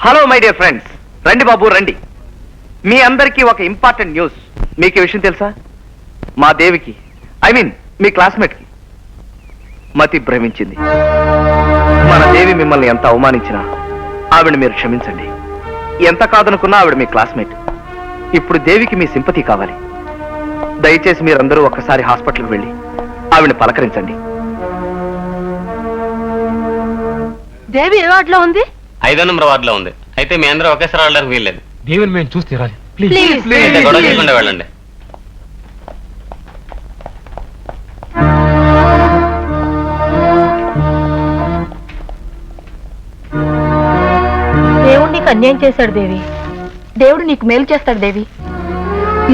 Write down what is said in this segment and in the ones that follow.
Hello my dear friends, రండి బాబు రండి. మీ అందరికీ ఒక ఇంపార్టెంట్ న్యూస్. మీకు విషయం తెలుసా? మా దేవికి, ఐ మీన్ మీ క్లాస్మేట్కి మతి భ్రమించింది. మన దేవి మిమ్మల్ని ఎంత అవమానించినా ఆవిడ మీరు క్షమించండి. ఎంత కాదనుకున్నా ఆవిడ మీ క్లాస్మేట్. ఇప్పుడు దేవికి మీ సింపతి కావాలి. దయచేసి మీరందరూ ఒక్కసారి హాస్పిటల్కి వెళ్ళి ఆవిడని పలకరించండి. దేవి ఏ వార్డులో ఉంది? 5వ నంబర్ వార్డులో ఉంది. అయితే మీ అందరూ ఒకేసారి వెళ్ళడానికి వీల్లేదు. దేవుని మేము చూసి తీరాలి. అయితే గొడవ చేయకుండా వెళ్ళండి. దేవుడు నీకు అన్యాయం చేశాడు దేవి. దేవుడు నీకు మేలు చేస్తాడు దేవి.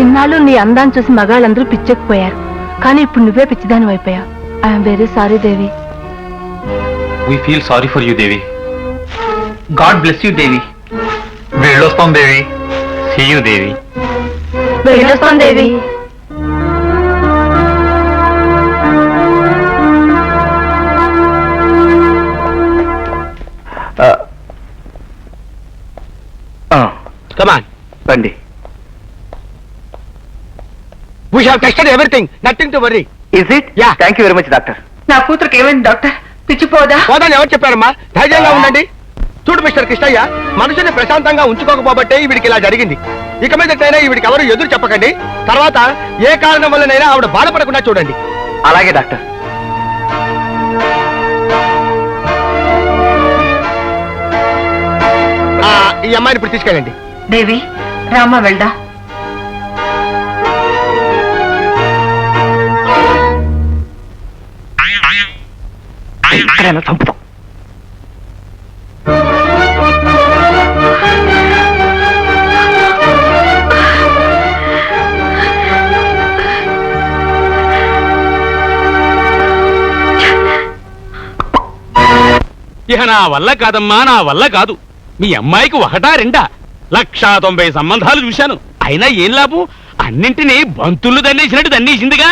ఇన్నాళ్ళు నీ అందాన్ని చూసి మగాళ్ళందరూ పిచ్చెక్కిపోయారు, కానీ ఇప్పుడు నువ్వే పిచ్చిదాని అయిపోయావు. I'm very sorry Devi. We feel sorry for you, Devi. God bless you Devi. వెళ్ళొస్తాం దేవి. See you, Devi. వెళ్ళొస్తాం దేవి. Come on. రండి. We have tested everything. Nothing to worry. Is it? Yeah. Thank you very much doctor. నా కూతురికి ఏమైంది doctor? పిచ్చిపోదా? పోదని ఎవరు చెప్పారమ్మా? ధైర్యంగా ఉండండి. చూడు మిస్టర్ కృష్ణయ్య, మనుషుని ప్రశాంతంగా ఉంచుకోకపోబట్టే వీడికి ఇలా జరిగింది. ఇక మీదటైనా వీడికి ఎవరు ఎదురు చెప్పకండి. తర్వాత ఏ కారణం వల్లనైనా ఆవిడ బాధపడకుండా చూడండి. అలాగే డాక్టర్. ఈ అమ్మాయిని ఇప్పుడు తీసుకెళ్ళండి. దేవి రామా వెళ్దా. ఎక్కడైనా చంపుతాం. ఇక నా వల్ల కాదమ్మా, నా వల్ల కాదు. మీ అమ్మాయికి 1, 2 190 సంబంధాలు చూశాను. అయినా ఏం లాభం? అన్నింటినీ బంతులు దన్నేసినట్టు దన్నేసిందిగా.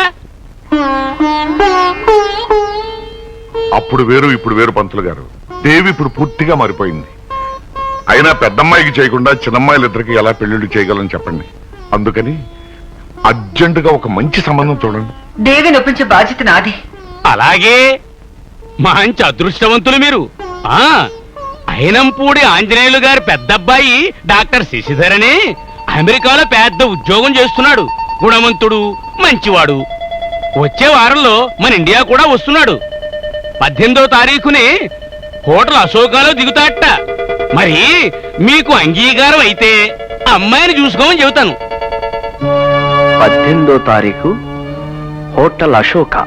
అప్పుడు వేరు ఇప్పుడు వేరు పంతులు గారు. దేవి ఇప్పుడు పూర్తిగా మారిపోయింది. అయినా పెద్దమ్మాయికి చేయకుండా చిన్నమ్మాయిలిద్దరికి ఎలా పెళ్లిళ్ళు చేయగలని చెప్పండి. అందుకని అర్జెంటుగా ఒక మంచి సంబంధం చూడండి. దేవిని ఒప్పించే బాధ్యత నాది. అలాగే, మంచి అదృష్టవంతులు మీరు. అయినంపూడి ఆంజనేయులు గారి పెద్దబ్బాయి డాక్టర్ శశిధర్ అని అమెరికాలో పెద్ద ఉద్యోగం చేస్తున్నాడు. గుణవంతుడు, మంచివాడు. వచ్చే వారంలో మన ఇండియా కూడా వస్తున్నాడు. 18వ తారీఖుని హోటల్ అశోకాలో దిగుతాట. మరి మీకు అంగీకారం అయితే అమ్మాయిని చూసుకోమని చెబుతాను. 18వ తారీఖు హోటల్ అశోక.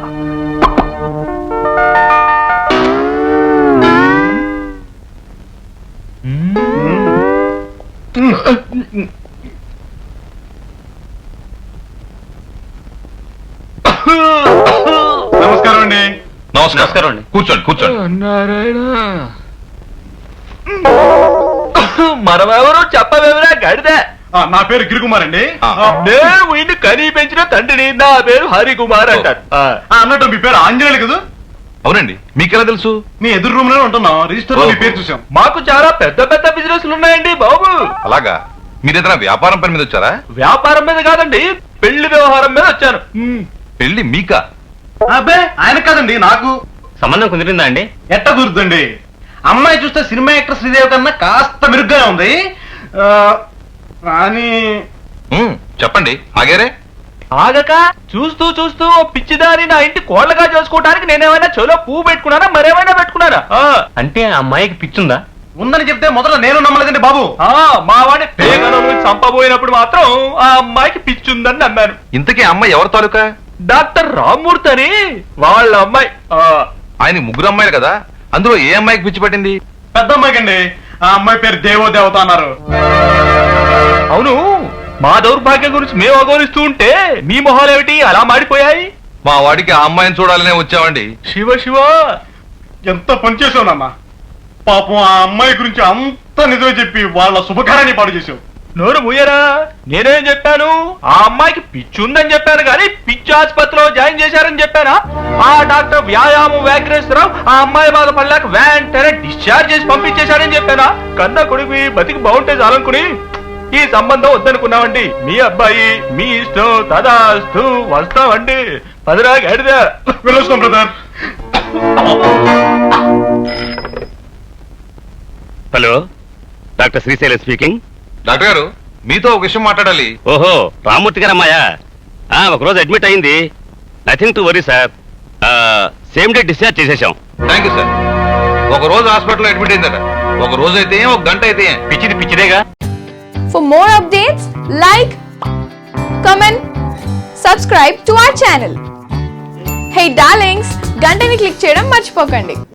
నమస్కారం అండి. నమస్కారం అండి. కూర్చోండి కూర్చోండి. మనమెవరు చెప్పవేవరా గడిదే. నా పేరు గిరికుమార్ అండి. నేను వీడిని కనీ పెంచిన తండ్రిని. నా పేరు హరికుమార్ అంటారు. అన్నట్టు మీ పేరు ఆంజనేయులు కదా? అవునండి. మీకెలా తెలుసు? మీ ఎదురు రూమ్ లోనే ఉంటున్నాం. రిజిస్టర్ లో మీ పేరు చూసాం. మాకు చాలా పెద్ద పెద్ద బిజినెస్లు ఉన్నాయండి బాబు. అలాగా? మీరేదైనా వ్యాపారం పని మీద వచ్చారా? వ్యాపారం మీద కాదండి, పెళ్లి వ్యవహారం మీద వచ్చాను. పెళ్లి మీకా? అబ్బే ఆయన కాదండి, నాకు. సంబంధం కుదిరిందా అండి? ఎట్ట కుదురుతుంది? అమ్మాయి చూస్తే సినిమా యాక్టర్ శ్రీదేవి కన్నా కాస్త మెరుగ్గానే ఉంది. కానీ చెప్పండి. ఆగారే? ఆగక చూస్తూ చూస్తూ పిచ్చిదారి నా ఇంటి కోళ్ళగా చేసుకోవడానికి నేనేమైనా చెలో పువ్వు పెట్టుకున్నానా, మరేమైనా పెట్టుకున్నానా? అంటే అమ్మాయికి పిచ్చుందా? ఉందని చెప్తే మొదట నేను నమ్మలేదండి బాబు. మా వాడిని పేగలో చంపబోయినప్పుడు మాత్రం ఆ అమ్మాయికి పిచ్చుందని నమ్మాను. ఇంతకీ అమ్మాయి ఎవరి తాలూకా? డాక్టర్ రామ్మూర్తి అని వాళ్ళ అమ్మాయి. ఆయన 3 అమ్మాయిలు కదా, అందులో ఏ అమ్మాయికి పిచ్చి పట్టింది? పెద్ద అమ్మాయికి అండి. ఆ అమ్మాయి పేరు దేవోదేవత అన్నారు. అవును, మా దౌర్భాగ్యం గురించి మేము అగౌరవిస్తూ ఉంటే మీ మొహాలేమిటి అలా మాడిపోయాయి? మా వాడికి ఆ అమ్మాయిని చూడాలనే వచ్చామండి. శివ శివ, ఎంత పనిచేసావునమ్మా. పాపం ఆ అమ్మాయి గురించి అంత నిజమే చెప్పి వాళ్ళ శుభకార్యాన్ని పాడు చేసావు. నోరు మూయరా. నేనేం చెప్పాను? ఆ అమ్మాయికి పిచ్చి ఉందని చెప్పాను కానీ పిచ్చి ఆసుపత్రిలో జాయిన్ చేశారని చెప్పానా? ఆ డాక్టర్ వ్యాయామం వ్యాఘ్రేశ్వరరావు ఆ అమ్మాయి బాధపడలేక వెంటనే డిశ్చార్జ్ చేసి పంపించేశాడని చెప్పానా? కన్నా కొడుకు బతికి బాగుంటే చాలనుకుని ఈ సంబంధం వద్దనుకున్నామండి. మీ అబ్బాయి మీ ఇష్టం, తదాస్తు, వస్తామండి. పదిరా గడిదా వెళ్ళొస్తాం brother. Hello, doctor Srisailam speaking. Doctor గారు మీతో ఒక విషయం మాట్లాడాలి. ఓహో, రామ్మూర్తి గారు అమ్మాయా? ఒకరోజు అడ్మిట్ అయింది. Nothing to worry sir. Same day discharge చేసేసాం. Thank you sir. ఒక రోజు హాస్పిటల్లో అడ్మిట్ అయిందట. ఒక రోజు అయితే ఏం, ఒక గంట అయితే ఏం. పిచ్చిది పిచ్చిదేగా. For more updates, like, comment, subscribe to our channel. Hey darlings, గంటని click చేయడం మర్చిపోకండి.